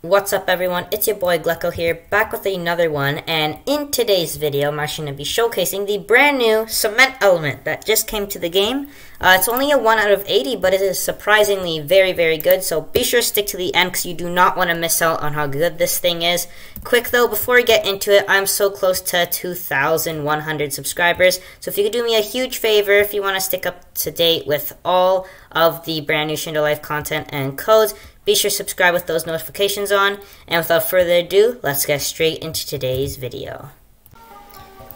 What's up everyone, it's your boy Glecko here, back with another one, and in today's video I'm actually going to be showcasing the brand new cement element that just came to the game. It's only a 1 out of 80, but it is surprisingly very good, so be sure to stick to the end because you do not want to miss out on how good this thing is. Quick though, before we get into it, I'm so close to 2,100 subscribers, so if you could do me a huge favor, if you want to stick up to date with all of the brand new Shindo Life content and codes, be sure to subscribe with those notifications on, and without further ado, let's get straight into today's video.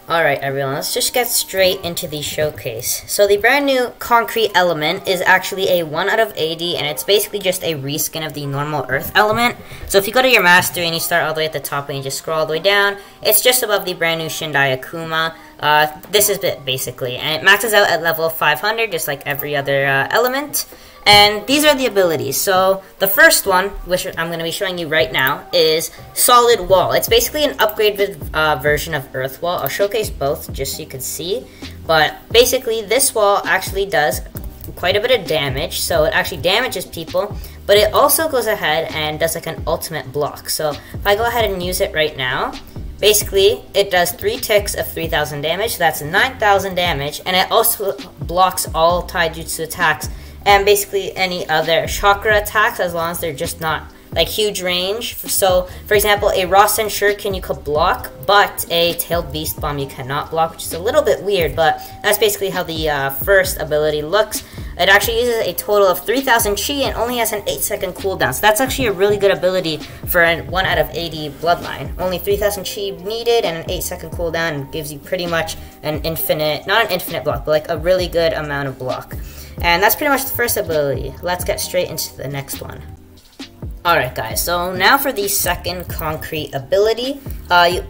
Alright everyone, let's just get straight into the showcase. So the brand new concrete element is actually a 1 out of 80, and it's basically just a reskin of the normal earth element. So if you go to your mastery and you start all the way at the top and you just scroll all the way down, it's just above the brand new Shindai akuma. This is it basically, and it maxes out at level 500 just like every other element. And these are the abilities. So the first one, which I'm going to be showing you right now, is Solid Wall. It's basically an upgraded version of Earth Wall. I'll showcase both just so you can see. But basically this wall actually does quite a bit of damage. So it actually damages people, but it also goes ahead and does like an ultimate block. So if I go ahead and use it right now, basically it does 3 ticks of 3,000 damage. So that's 9,000 damage, and it also blocks all taijutsu attacks and basically any other chakra attacks, as long as they're just not like huge range. So for example, a Rasen Shuriken you could block, but a Tailed Beast Bomb you cannot block, which is a little bit weird, but that's basically how the first ability looks. It actually uses a total of 3,000 chi and only has an 8-second cooldown, so that's actually a really good ability for a 1 out of 80 bloodline. Only 3,000 chi needed and an 8-second cooldown, and gives you pretty much an infinite, not an infinite block, but like a really good amount of block. And that's pretty much the first ability. Let's get straight into the next one. Alright guys, so now for the second concrete ability.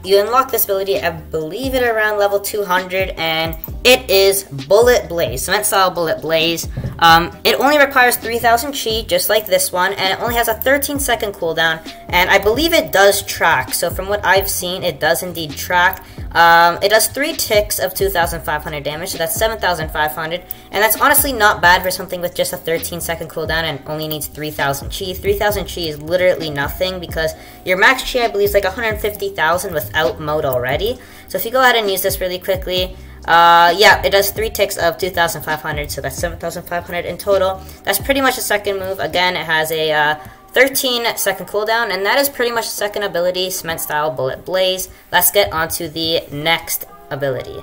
You unlock this ability, I believe it around level 200, and it is Bullet Blaze, Cement Style Bullet Blaze. It only requires 3,000 chi, just like this one, and it only has a 13-second cooldown, and I believe it does track. So from what I've seen, it does indeed track. It does 3 ticks of 2,500 damage, so that's 7,500, and that's honestly not bad for something with just a 13-second cooldown and only needs 3,000 chi. 3,000 chi is literally nothing, because your max chi, I believe, is like 150,000 without mode already. So if you go ahead and use this really quickly, yeah, it does 3 ticks of 2,500, so that's 7,500 in total. That's pretty much the second move. Again, it has a 13-second cooldown, and that is pretty much the second ability, Cement Style Bullet Blaze. Let's get on to the next ability.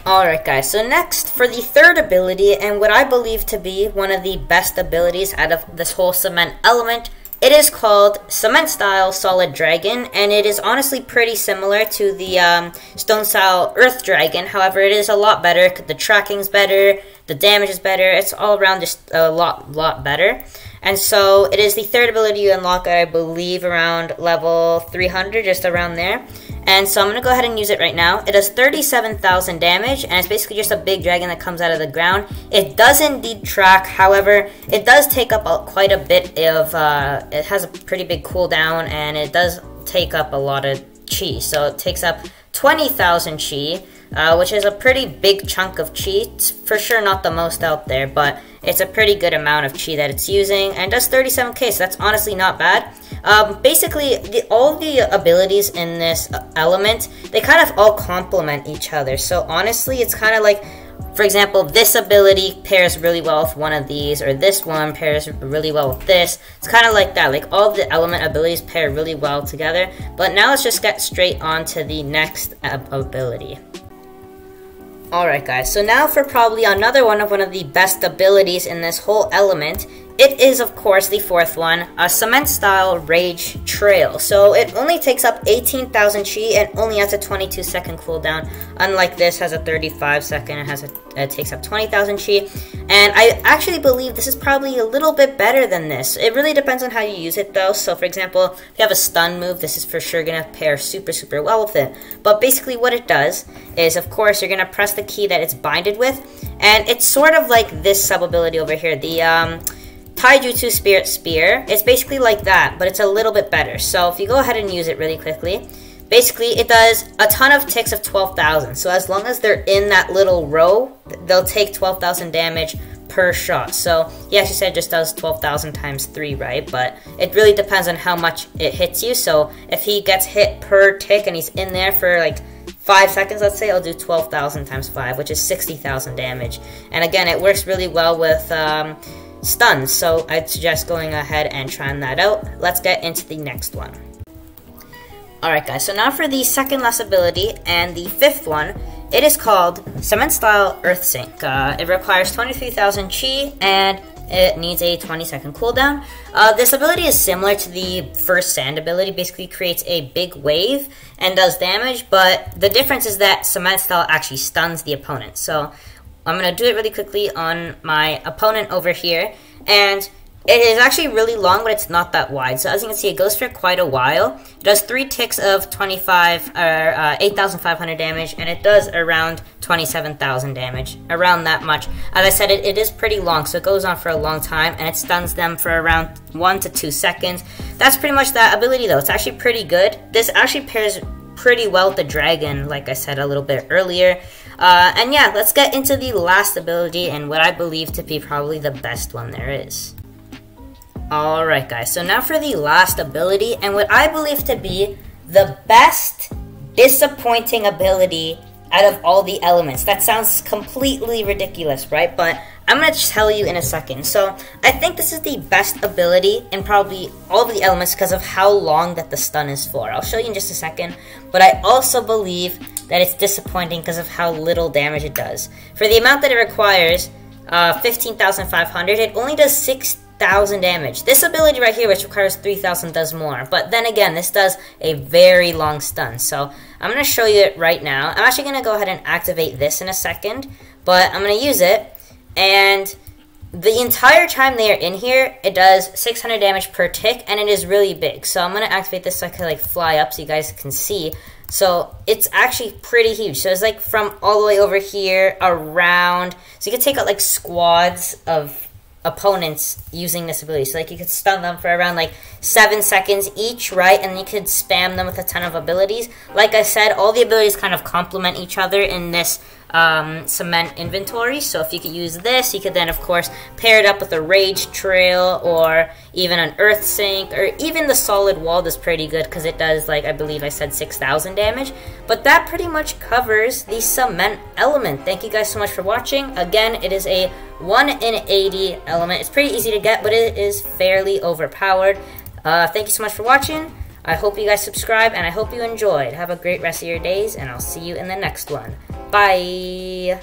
Alright guys, so next for the third ability, and what I believe to be one of the best abilities out of this whole cement element, it is called Cement Style Solid Dragon, and it is honestly pretty similar to the Stone Style Earth Dragon. However, it is a lot better. The tracking's better, the damage is better, it's all around just a lot better. And so it is the third ability you unlock at, I believe, around level 300, just around there. And so I'm going to go ahead and use it right now. It does 37,000 damage, and it's basically just a big dragon that comes out of the ground. It does indeed track, however, it does take up quite a bit of, it has a pretty big cooldown, and it does take up a lot of chi. So it takes up 20,000 chi, which is a pretty big chunk of chi. It's for sure not the most out there, but it's a pretty good amount of chi that it's using, and it does 37k, so that's honestly not bad. Basically, all the abilities in this element, they kind of all complement each other. So honestly, it's kind of like, for example, this ability pairs really well with one of these, or this one pairs really well with this. It's kind of like that, like all the element abilities pair really well together. But now let's just get straight on to the next ability. Alright guys, so now for probably another one of the best abilities in this whole element. It is, of course, the fourth one, a Cement Style Rage Trail. So it only takes up 18,000 chi and only has a 22-second cooldown. Unlike this, has a 35-second, it takes up 20,000 chi. And I actually believe this is probably a little bit better than this. It really depends on how you use it though. So for example, if you have a stun move, this is for sure going to pair super well with it. But basically what it does is, of course, you're going to press the key that it's binded with. And it's sort of like this sub-ability over here, the Taijutsu Spirit Spear. It's basically like that, but it's a little bit better. So if you go ahead and use it really quickly, basically it does a ton of ticks of 12,000. So as long as they're in that little row, they'll take 12,000 damage per shot. So he actually said it just does 12,000 times 3, right? But it really depends on how much it hits you. So if he gets hit per tick and he's in there for like 5 seconds, let's say, I'll do 12,000 times 5, which is 60,000 damage. And again, it works really well with stuns, so I'd suggest going ahead and trying that out. Let's get into the next one. Alright guys, so now for the second last ability and the fifth one. It is called Cement Style Earth Sink. It requires 23,000 chi and it needs a 20-second cooldown. This ability is similar to the first sand ability, basically creates a big wave and does damage, but the difference is that Cement Style actually stuns the opponent. So I'm going to do it really quickly on my opponent over here, and it is actually really long, but it's not that wide. So as you can see, it goes for quite a while. It does 3 ticks of 8,500 damage, and it does around 27,000 damage, around that much. As I said, it is pretty long, so it goes on for a long time, and it stuns them for around 1 to 2 seconds. That's pretty much that ability, though. It's actually pretty good. This actually pairs pretty well with the dragon, like I said a little bit earlier. And yeah, let's get into the last ability, and what I believe to be probably the best one there is. Alright guys, so now for the last ability, and what I believe to be the best disappointing ability out of all the elements. That sounds completely ridiculous, right? But I'm going to tell you in a second. So I think this is the best ability in probably all of the elements because of how long that the stun is for. I'll show you in just a second, but I also believe that it's disappointing because of how little damage it does. For the amount that it requires, 15,500, it only does 6,000 damage. This ability right here, which requires 3,000, does more. But then again, this does a very long stun. So I'm going to show you it right now. I'm actually going to go ahead and activate this in a second, but I'm going to use it. And the entire time they are in here, it does 600 damage per tick, and it is really big. So I'm going to activate this so I can like fly up so you guys can see. So it's actually pretty huge. So it's like from all the way over here around. So you can take out like squads of opponents using this ability. So like you could stun them for around like 7 seconds each, right? And you could spam them with a ton of abilities. Like I said, all the abilities kind of complement each other in this cement inventory. So if you could use this, you could then of course pair it up with a rage trail or even an earth sink, or even the solid wall is pretty good because it does, like I believe I said, 6,000 damage. But that pretty much covers the cement element. Thank you guys so much for watching. Again, it is a 1 in 80 element. It's pretty easy to get, but it is fairly overpowered. Thank you so much for watching. I hope you guys subscribe, and I hope you enjoyed. Have a great rest of your days, and I'll see you in the next one. Bye!